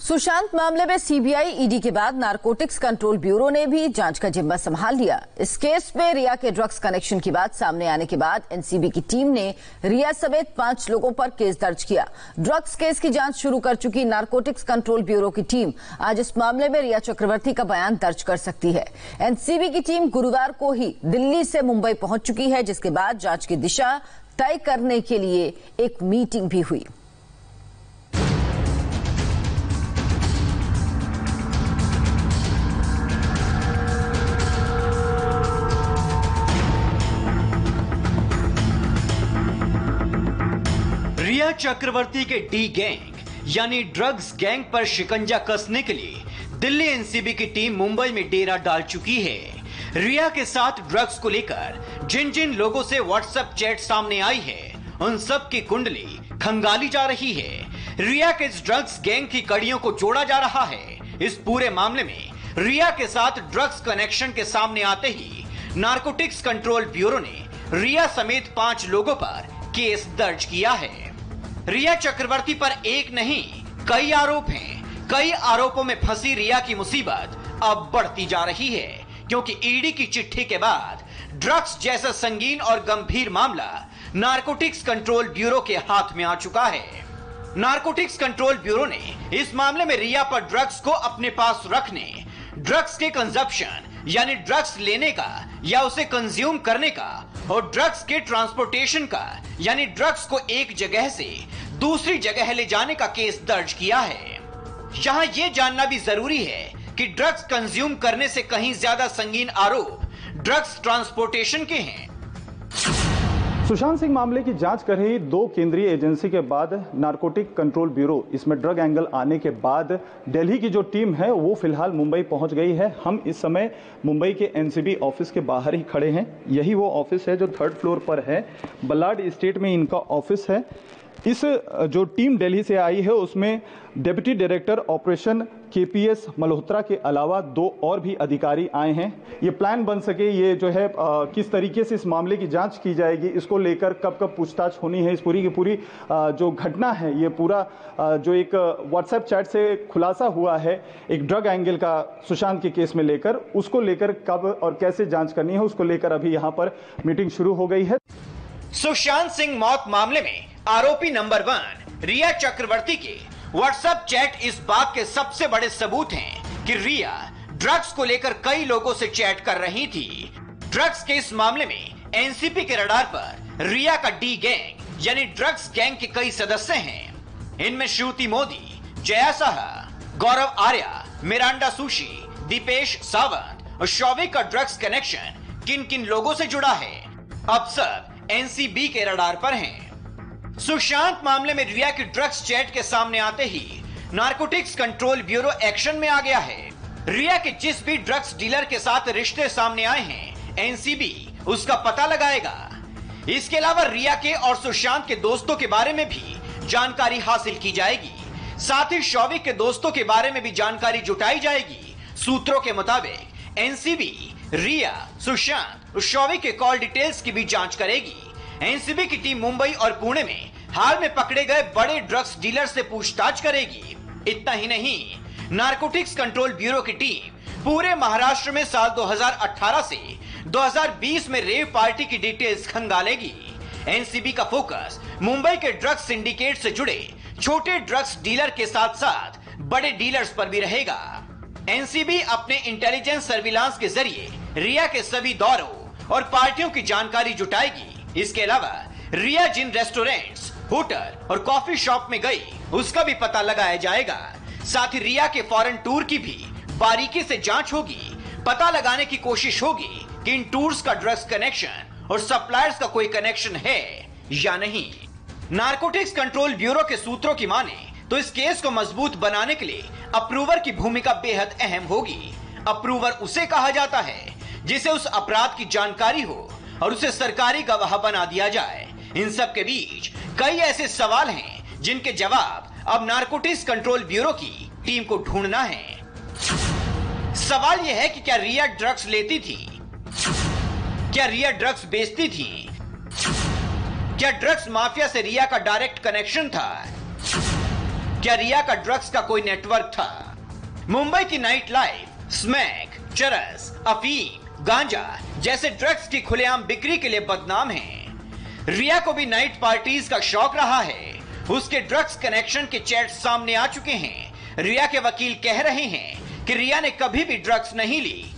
सुशांत मामले में CBI ED के बाद नारकोटिक्स कंट्रोल ब्यूरो ने भी जांच का जिम्मा संभाल लिया। इस केस में रिया के ड्रग्स कनेक्शन की बात सामने आने के बाद एनसीबी की टीम ने रिया समेत 5 लोगों पर केस दर्ज किया। ड्रग्स केस की जांच शुरू कर चुकी नारकोटिक्स कंट्रोल ब्यूरो की टीम आज इस मामले में रिया चक्रवर्ती का बयान दर्ज कर सकती है। एनसीबी की टीम गुरुवार को ही दिल्ली से मुंबई पहुंच चुकी है, जिसके बाद जांच की दिशा तय करने के लिए एक मीटिंग भी हुई। रिया चक्रवर्ती के डी गैंग यानी ड्रग्स गैंग पर शिकंजा कसने के लिए दिल्ली एनसीबी की टीम मुंबई में डेरा डाल चुकी है। रिया के साथ ड्रग्स को लेकर जिन जिन लोगों से व्हाट्सएप चैट सामने आई है, उन सब की कुंडली खंगाली जा रही है। रिया के इस ड्रग्स गैंग की कड़ियों को जोड़ा जा रहा है। इस पूरे मामले में रिया के साथ ड्रग्स कनेक्शन के सामने आते ही नारकोटिक्स कंट्रोल ब्यूरो ने रिया समेत 5 लोगों पर केस दर्ज किया है। रिया चक्रवर्ती पर एक नहीं कई आरोप हैं। कई आरोपों में फंसी रिया की मुसीबत अब बढ़ती जा रही है, क्योंकि ईडी की चिट्ठी के बाद ड्रग्स जैसा संगीन और गंभीर मामला नारकोटिक्स कंट्रोल ब्यूरो के हाथ में आ चुका है। नारकोटिक्स कंट्रोल ब्यूरो ने इस मामले में रिया पर ड्रग्स को अपने पास रखने, ड्रग्स के कंजप्शन यानी ड्रग्स लेने का या उसे कंज्यूम करने का और ड्रग्स के ट्रांसपोर्टेशन का यानी ड्रग्स को एक जगह से दूसरी जगह ले जाने का केस दर्ज किया है। यहाँ ये जानना भी जरूरी है कि ड्रग्स कंज्यूम करने से कहीं ज्यादा संगीन आरोप ड्रग्स ट्रांसपोर्टेशन के हैं। सुशांत सिंह मामले की जांच कर रही 2 केंद्रीय एजेंसी के बाद नारकोटिक कंट्रोल ब्यूरो इसमें ड्रग एंगल आने के बाद दिल्ली की जो टीम है वो फिलहाल मुंबई पहुंच गई है। हम इस समय मुंबई के एनसीबी ऑफिस के बाहर ही खड़े हैं। यही वो ऑफिस है जो 3rd फ्लोर पर है। बल्लाड स्टेट में इनका ऑफिस है। इस जो टीम दिल्ली से आई है उसमें deputy director operation KPS Malhotra के अलावा 2 और भी अधिकारी आए हैं। ये प्लान बन सके, ये जो है किस तरीके से इस मामले की जांच की जाएगी, इसको लेकर कब कब पूछताछ होनी है, इस पूरी की पूरी जो घटना है, ये पूरा जो एक व्हाट्सएप चैट से खुलासा हुआ है एक ड्रग एंगल का सुशांत के केस में लेकर, उसको लेकर कब और कैसे जांच करनी है उसको लेकर अभी यहाँ पर मीटिंग शुरू हो गई है। सुशांत सिंह मौत मामले में आरोपी नंबर 1 रिया चक्रवर्ती के व्हाट्सएप चैट इस बात के सबसे बड़े सबूत हैं कि रिया ड्रग्स को लेकर कई लोगों से चैट कर रही थी। ड्रग्स के इस मामले में एनसीबी के रडार पर रिया का डी गैंग यानी ड्रग्स गैंग के कई सदस्य हैं। इनमें श्रुति मोदी, जया साहा, गौरव आर्या, मिरांडा सुशी, दीपेश सावंत और शौविक का ड्रग्स कनेक्शन किन किन लोगों से जुड़ा है, अब सब एनसीबी के रडार पर हैं। सुशांत मामले में रिया की ड्रग्स चैट के सामने आते ही नारकोटिक्स कंट्रोल ब्यूरो एक्शन में आ गया है। रिया के जिस भी ड्रग्स डीलर के साथ रिश्ते सामने आए हैं, एनसीबी उसका पता लगाएगा। इसके अलावा रिया के और सुशांत के दोस्तों के बारे में भी जानकारी हासिल की जाएगी। साथ ही शौविक के दोस्तों के बारे में भी जानकारी जुटाई जाएगी। सूत्रों के मुताबिक एनसीबी रिया, सुशांत और शौविक के कॉल डिटेल्स की भी जांच करेगी। एनसीबी की टीम मुंबई और पुणे में हाल में पकड़े गए बड़े ड्रग्स डीलर से पूछताछ करेगी। इतना ही नहीं, नारकोटिक्स कंट्रोल ब्यूरो की टीम पूरे महाराष्ट्र में साल 2018 से 2020 में रेव पार्टी की डिटेल्स खंगालेगी। एनसीबी का फोकस मुंबई के ड्रग्स सिंडिकेट से जुड़े छोटे ड्रग्स डीलर के साथ साथ बड़े डीलर्स पर भी रहेगा। एनसीबी अपने इंटेलिजेंस सर्विलांस के जरिए रिया के सभी दौरों और पार्टियों की जानकारी जुटाएगी। इसके अलावा रिया जिन रेस्टोरेंट्स, होटल और कॉफी शॉप में गई उसका भी पता लगाया जाएगा। साथ ही रिया के फॉरेन टूर की भी बारीकी से जांच होगी। पता लगाने की कोशिश होगी कि इन टूर्स का ड्रग्स कनेक्शन और सप्लायर्स का कोई कनेक्शन है या नहीं। नारकोटिक्स कंट्रोल ब्यूरो के सूत्रों की माने तो इस केस को मजबूत बनाने के लिए अप्रूवर की भूमिका बेहद अहम होगी। अप्रूवर उसे कहा जाता है जिसे उस अपराध की जानकारी हो और उसे सरकारी गवाह बना दिया जाए। इन सब के बीच कई ऐसे सवाल हैं जिनके जवाब अब नारकोटिक्स कंट्रोल ब्यूरो की टीम को ढूंढना है। सवाल यह है कि क्या रिया ड्रग्स लेती थी, क्या रिया ड्रग्स बेचती थी, क्या ड्रग्स माफिया से रिया का डायरेक्ट कनेक्शन था, क्या रिया का ड्रग्स का कोई नेटवर्क था? मुंबई की नाइट लाइफ स्मैक, चरस, अफीम, गांजा जैसे ड्रग्स की खुलेआम बिक्री के लिए बदनाम है। रिया को भी नाइट पार्टीज का शौक रहा है। उसके ड्रग्स कनेक्शन के चैट सामने आ चुके हैं। रिया के वकील कह रहे हैं कि रिया ने कभी भी ड्रग्स नहीं ली